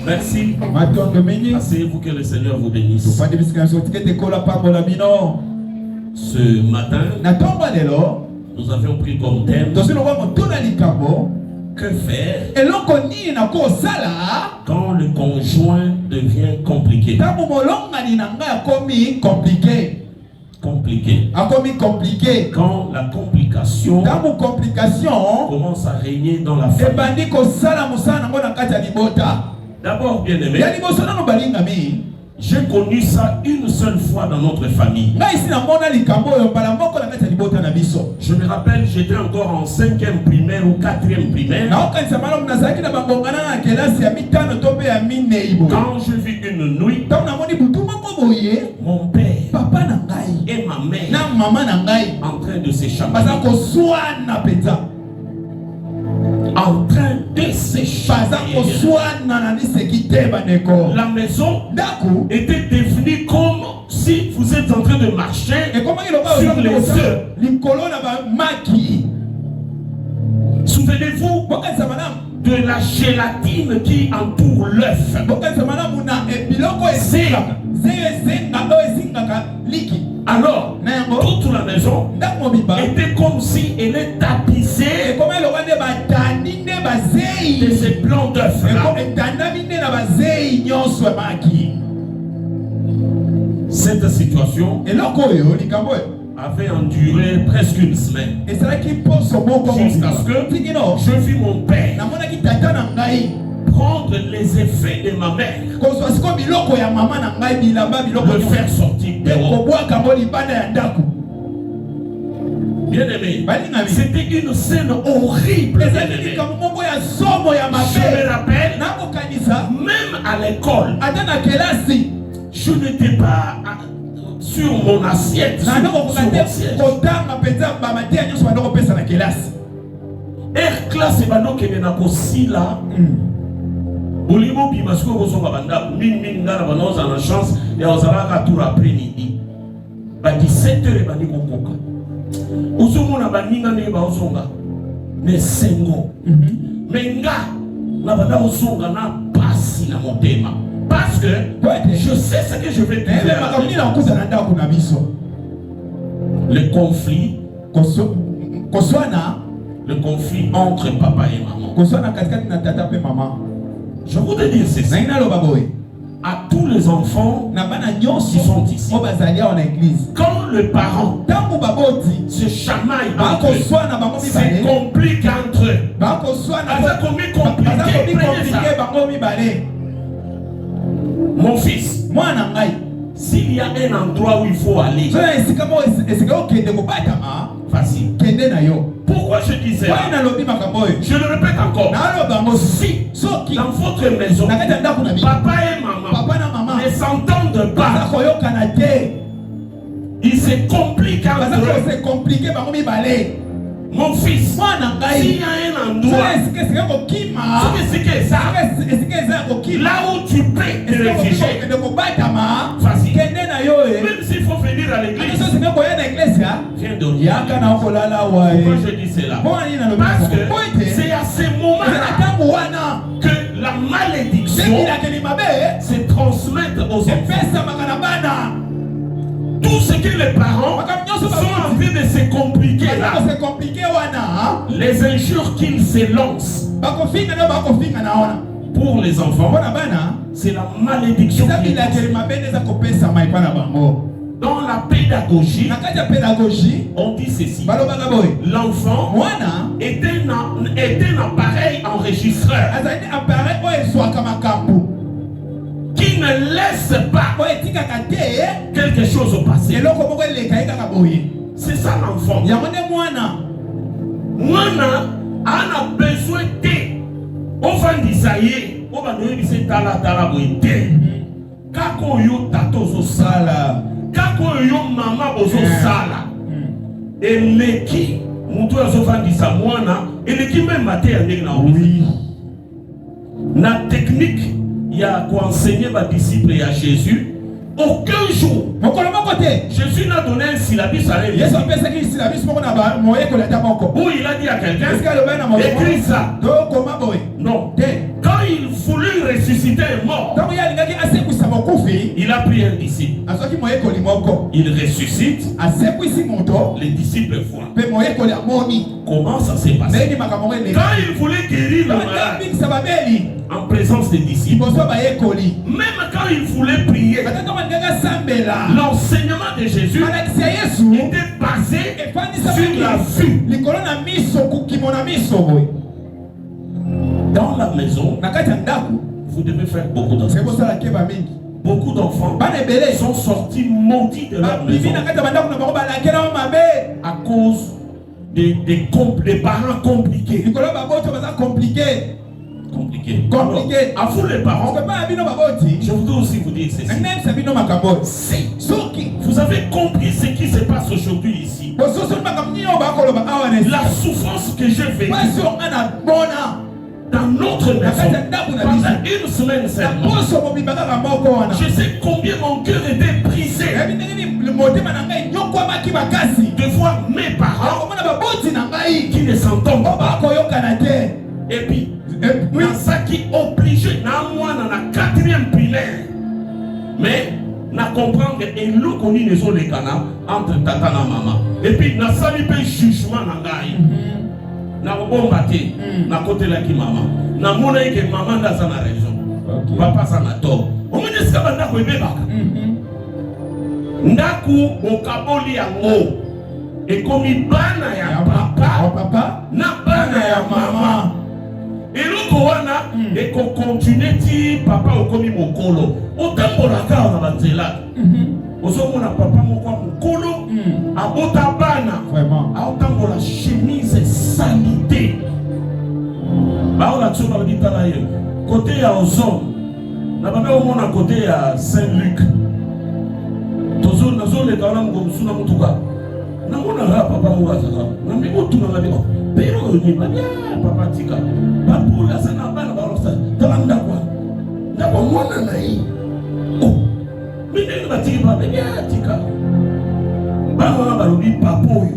Merci. Asseyez-vous, que le Seigneur vous bénisse. Ce matin, nous avions pris comme thème que faire quand le conjoint devient compliqué. Quand la complication commence à régner dans la famille. D'abord, bien aimé, j'ai connu ça une seule fois dans notre famille. Je me rappelle, j'étais encore en 5e primaire ou 4e primaire. Quand je vis une nuit, mon père et ma mère en train de s'échapper. En train de s'échapper. La maison était devenue comme si vous êtes en train de marcher sur les œufs. Souvenez-vous de la gélatine qui entoure l'œuf. Alors, toute la maison était comme si elle est tapissée de ces blancs d'œufs là. Cette situation avait enduré presque une semaine. Jusqu'à ce que je vis mon père prendre les effets de ma mère, le faire sortir dehors. Bien aimé, c'était une scène horrible. Je me rappelle, même à l'école, je n'étais pas sur mon assiette. Classe et bano qui n'a pas si là. Bolimo bimasco bozo babanda min ngara banoza na chance ya ozalaka tour après-midi. Ba 17h bani kokoka. Uzomona baninga ne ba ozonga. Ne sengo. Menga na banda ozonga na pasi na motema. Parce que je sais ce que je vais te dire. Le conflit le conflit entre papa et maman. Je voudrais dire ceci à tous les enfants qui sont ici. Quand le parent se chamaille entre eux, c'est compliqué entre eux. Mon fils, s'il y a un endroit où il faut aller, facile. Pourquoi je dis ça? Je le répète encore. Si dans votre maison, papa et maman ne s'entendent pas, il se complique entre eux. Mon fils, s'il y a un endroit, là où tu peux te réfugier, facile. Même s'il faut venir à l'église, viens dormir. Pourquoi je dis cela? Parce que c'est à ce moment-là que la malédiction se transmet aux enfants. Tout ce que les parents sont en train de se compliquer là, les injures qu'ils se lancent pour les enfants, c'est la malédiction qu'ils dans la pédagogie, on dit ceci. L'enfant est un appareil enregistreur qui ne laisse pas quelque chose au passé. C'est ça l'enfant. Mwana a besoin de ofandisaye obanoyebise tala boite kako yo tato sala kako yo mama bozo sala eleki mutu azofandisa mwana eleki même maté ya ndenge na oui na technique ya enseigner ba disciples à Jésus Aucun jour Jésus n'a donné un syllabus à lui. Où il a dit à quelqu'un, écris ça. Non. Quand il voulut ressusciter un mort, il a pris un disciple. Il ressuscite. Les disciples voient. Comment ça s'est passé? Quand il voulait guérir le malade en présence des disciples, même quand il voulait prier, l'enseignement de Jésus était basé sur la vue. Dans la maison, vous devez faire beaucoup d'enfants. Beaucoup d'enfants sont sortis maudits de leur maison à cause des parents compliqués. Compliqué. À vous les parents, je voudrais aussi vous dire ceci. Si vous avez compris ce qui se passe aujourd'hui ici, la souffrance que j'ai vécue dans notre maison pendant une semaine seulement, je sais combien mon cœur était brisé de voir mes parents qui ne s'entendent pas. Et puis ça qui obligé moi dans la 4e primaire, mais na comprendre et l'eau qu'on dit les canards entre tata et maman. Et puis na sali pe jugement na ngai. Na bombate na côté la ki maman. Na mona que maman dans sa raison. Papa ça na tort. On me dit ça banda ko ebebaka. Ndaku okaboli yango. Et comme bana ya papa na bana ya maman. Et l'autre wana et qu'on continue ti papa okomi mokolo otambola ka na banzela ozomona papa moko mokolo abota bana vraiment aotambola chemise sanité baola tsoba bitala yo côté ya ozone na babe omona côté ya Saint-Luc tozo nazole kana mgomsuna mutuka na mona papa moko azaka na mikotu na biko pero ni babia papa tika babula sana bana barosa talanda kwa ndako mwana na hii mimi ndio batika babia tika bana barubi papo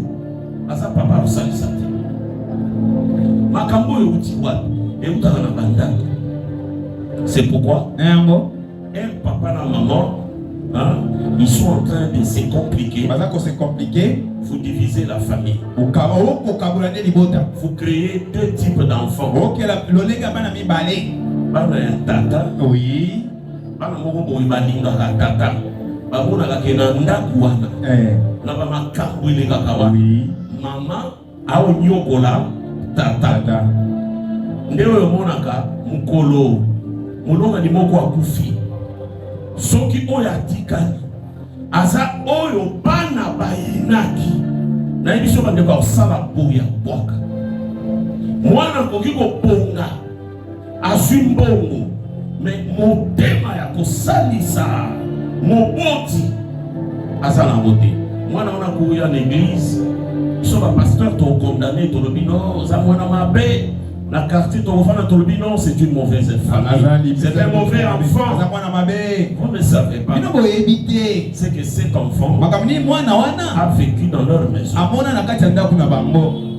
asa papa usali sante makambo yo utiwa et utaka na banda. C'est pourquoi un papa na maman ils sont en train de se compliquer. Vous divisez la famille. Vous créez 2 types d'enfants. Tata. Oui. Tata. Maman a onyokola tata. Ndeo monaka mukolo. Mulonga ni moko akufi. Soki oyo atikani aza oyo bana bayinaki na ibiso bande ko sala boya boka mwana koki ko bonga azimbongo me motema ya kosalisa moboti aza na mote mwana wana kuya na église so ba pasteur to condamné to lobino za mwana mabe. La quartier non, c'est une mauvaise famille. C'est un mauvais enfant. Vous ne savez pas. C'est que cet enfant a vécu dans leur maison.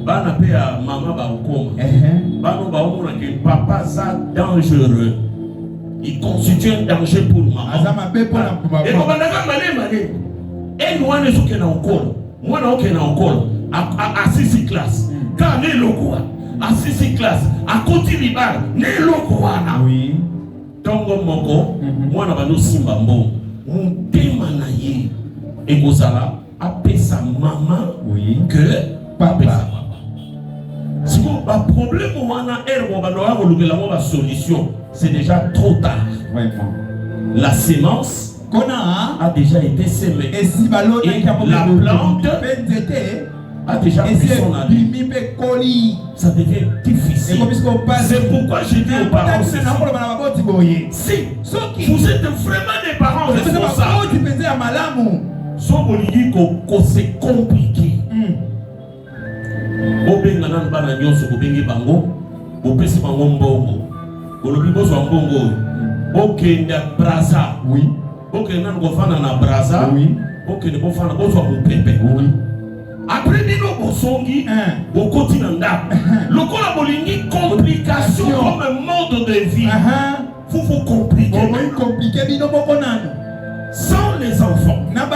Bana pe ya maman ba ukoma. Bana ba ukoma que papa ça dangereux. Il constitue un danger pour maman. Et comme on a malé. Et nous on est sur na ukolo. Moi na okena ukolo. À 6 classes. Quand est le quoi? À 6 classes, à côté libar, ne loko wana. Oui. Tongo moko, mwana bano simba mbo. Mutema na ye. Et kozala appelle sa maman. Oui. Que papa. Si vous avez un problème, la solution, c'est déjà trop tard. Vraiment. La sémence a déjà été semée. Et si la plante a déjà pris son avis. Ça devient difficile. C'est pourquoi j'ai dit aux parents, si vous êtes vraiment des parents responsables, c'est compliqué. Obenganan bana nyonso bobengi bango bopesi bango mbongo olobi bozo mbongo okenda Braza oui Ok, nan go fana na braza. Oui. Ok, ne go fana go so mo pepe. Oui. Après bino bosongi, bokoti na ndako. Lokola bolingi complication comme un mode de vie. Vous vous compliquez. Sans les enfants. Même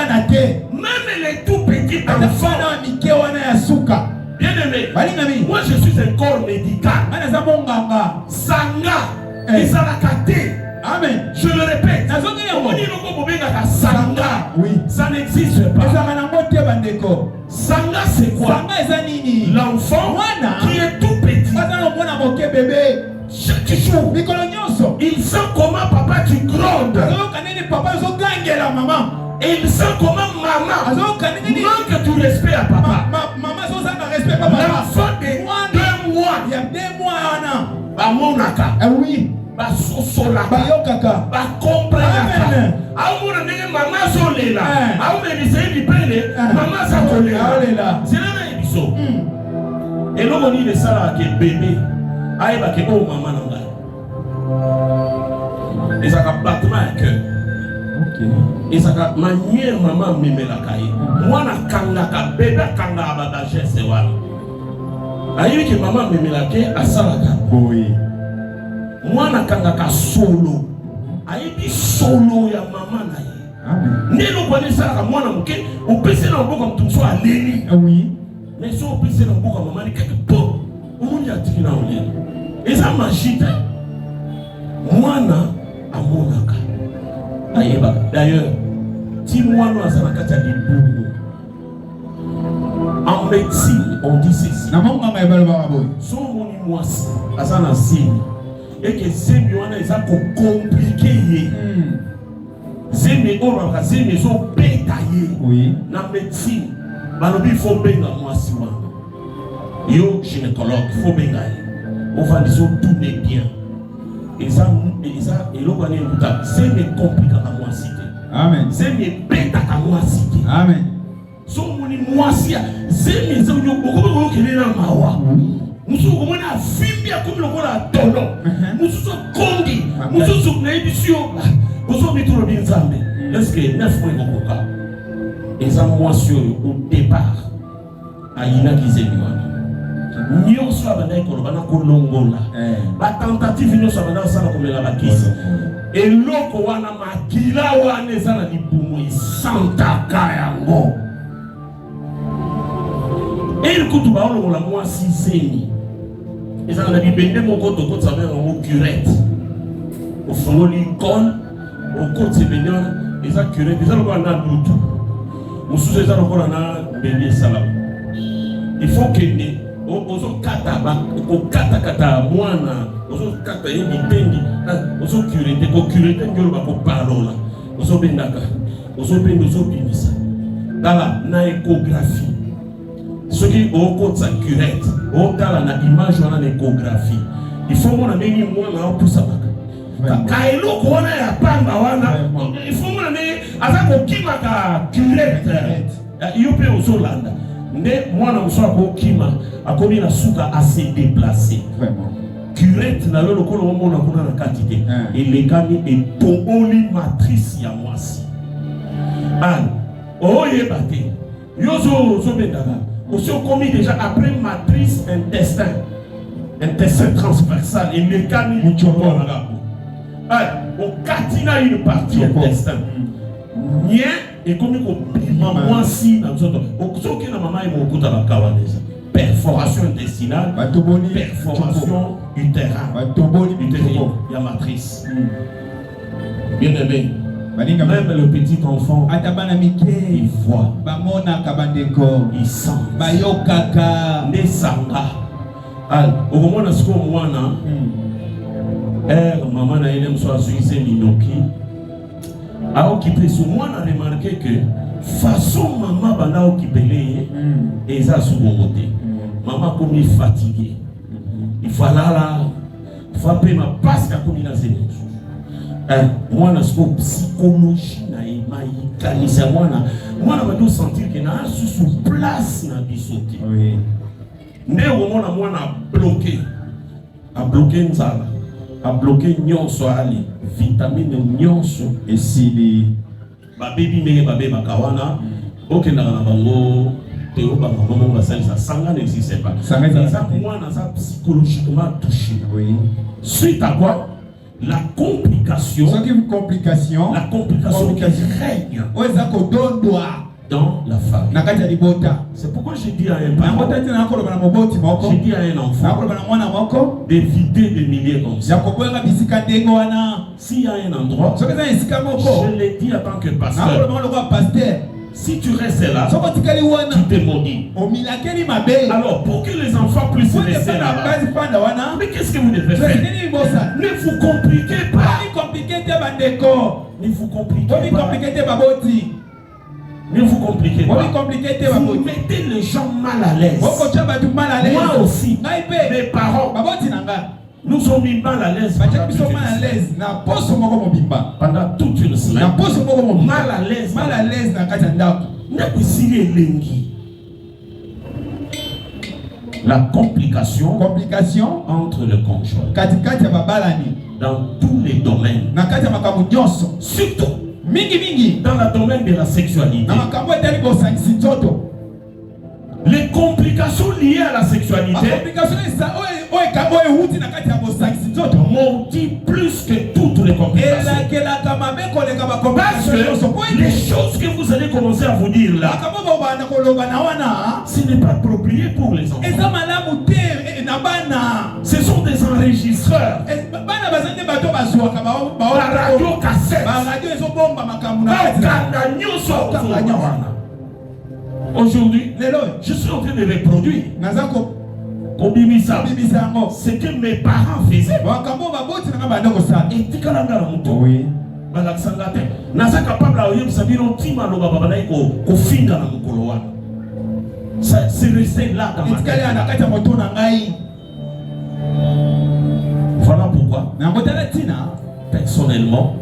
les tout petits enfants. Bien aimé. Moi je suis un corps médical. Sanga. Ezalakate. Amen. Je le répète. Sanga. Oui. Ça n'existe pas. Sanga c'est quoi? L'enfant qui est tout petit. Chaque jour, il sent comment papa tu grondes. Et il sent comment maman manque du respect à papa. L'enfant de 2 mois. Il y a 2 mois. Bamonaka. Oui. Basosolaka. Bakomprendaka. Aoumona ndenge maman solela. Aoumena lisei lipele. Maman sakolela. C'est la même émission. Et l'homme dit de ça que bébé. Aïe bah que oh maman n'a pas. Et ça a battement à cœur. Ok. Et ça a manière maman me met la caille. Moi na kanga ka bébé kanga abada geste wala. Aïe que maman me met la caille à salaka. Oui. Moi na kanga ka solo. Aïe bi solo ya maman na ye. Amen. Ne lo bani salaka moi na muke. On peut se l'envoyer comme tout soit léni. Oui. Mais si on peut se l'envoyer comme maman ni quelque peu. On y a dit na on est. Et ça m'agite. Mwana amonaka. Aïeba. D'ailleurs, si moi nous avons la carte de boum. En médecine, on dit ceci. Son monimoisi, asana signe. Et que zemi wana eza ko compliqué. Zemi ora zemi so bétaillé. Oui. Na médecine, balobi faut benga mwasi wana. Yo gynécologue, faut benga. On va dire tout n'est bien. Et ça, et l'on va dire c'est mes compliqué à moi citer. Amen. C'est mes bêtes à moi citer. Amen. Son moni moi si, c'est mes amis beaucoup qui est dans ma voix. Nous sommes comme un film bien comme le voilà tolo. Nous sommes condi. Nous sommes les éditions. Nous sommes tous les bien zambé. Est-ce que 9 mois au cas? Et ça moi sur au départ. Aïna qui s'est nyonso abanda ekolobana kolongola ba tentative nyonso abanda osala komela bakisi eloko wana makila wana eza na libumu esantaka yango elikutu baolongola mwasi zemi ezala na bibende moko tokotisa yango curette ofungoli col okotisa ebende wana eza curette eza lokola na dutu mosusu eza lokola na mbende esalamu il faut kende ozo kata kata mwana ozo kata yebi bengi ozo curete ko curete ngolo ba ko parola ozo bendaka ozo bendo ozo bimisa dala na échographie ce qui au sa curette au dala na image wana na échographie il faut mona nini mwana opusa baka ka eloko wana ya pamba wana il faut mona nini azako kimaka curette yope ozo landa mais moi na mso ko kima akomi na suka assez déplacé vraiment curette na le lokolo mona kuna na quantité et les kami et toboli matrice ya mwasi an oye baté yozo zo bendaka aussi commis déjà après matrice intestin transversal et les kami muchobo na gapo on katina une partie intestin nie et comme ko bima mwasi na nzoto okusoki na mama imo okuta na kawaneza perforation intestinale perforation utérine ya matrice bien aimé même le petit enfant il voit il sent bayokaka nesanga au moment na siko mwana maman na ele mso asuise minoki a occupé sur moi, on a remarqué que façon maman bana occupé et ça sous mon côté. Maman comme il fatigué. Il faut là, il faut appeler ma passe à comme il a zéro. Moi na sco psychologie na imaïkanisa moi na doit sentir que na sous place na bisoté. Oui. Mais au moment moi na bloqué nzala. a bloqué nyonso ali vitamine nyonso esili babebi ndenge babe bakawana okendaka na bango teo bango basalisa sanga n'existe pas ça moi na ça psychologiquement touché oui suite à quoi la complication la complication qui règne dans la femme. C'est pourquoi j'ai dit à un parent, j'ai dit à un enfant d'éviter des milliers comme ça. S'il y a un endroit, je l'ai dit en tant que pasteur, si tu restes là, tu te maudis. Alors, pour que les enfants puissent rester là-bas, mais qu'est-ce que vous devez faire? Ne vous compliquez pas. Ne vous compliquez pas. Ne vous compliquez pas. Vous mettez les gens mal à l'aise. Moi aussi, mes parents, nous sommes mis mal à l'aise pendant toute une semaine. Mal à l'aise. La complication entre le conjoint dans tous les domaines, surtout dans le domaine de la sexualité. Les complications liées à la sexualité maudit plus que toutes les complications. Parce que les choses que vous allez commencer à vous dire là, ce n'est pas approprié pour les enfants. Ce sont des enregistreurs. La radio cassette. Aujourd'hui, je suis en train de reproduire ce que mes parents faisaient. Oui. C'est resté là dans ma tête. Voilà pourquoi personnellement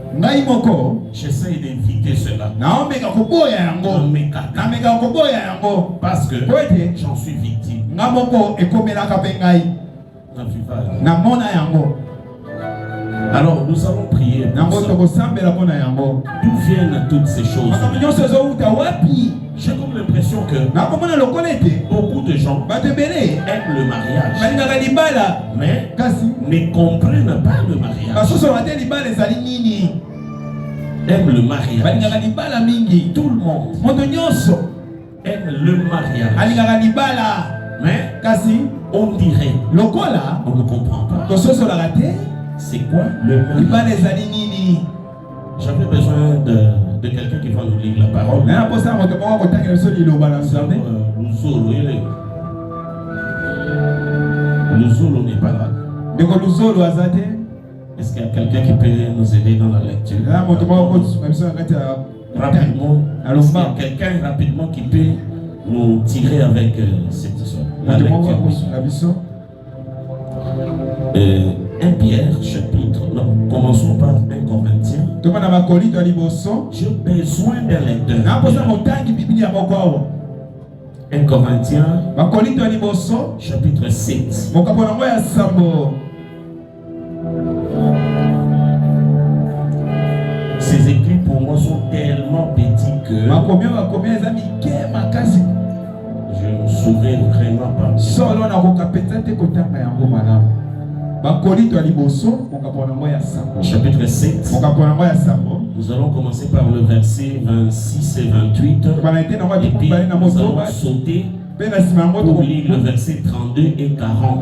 j'essaie d'éviter cela. Parce que j'en suis victime. Alors nous allons prier. D'où viennent toutes ces choses? J'ai comme l'impression que beaucoup de gens aiment le mariage, mais ne comprennent pas le mariage. Aiment le mariage. Tout le monde aime le mariage. Mais on dirait, on ne comprend pas. C'est quoi le mariage? J'avais besoin de quelqu'un qui va nous lire la parole. Luzolo n'est pas là. Est-ce qu'il y a quelqu'un qui peut nous aider dans la lecture? Rapidement. Est-ce qu'il y a quelqu'un rapidement qui peut nous tirer avec cette histoire? La lecture. 1 Pierre chapitre, non, commençons par 1 Corinthiens. J'ai besoin d'un lecteur. 1 Corinthiens chapitre 7. Ces écrits pour moi sont tellement petits que je ne saurais vraiment pas. Chapitre 7. Nous allons commencer par le verset 26 et 28. Et puis nous allons sauter pour lire le verset 32 et 40.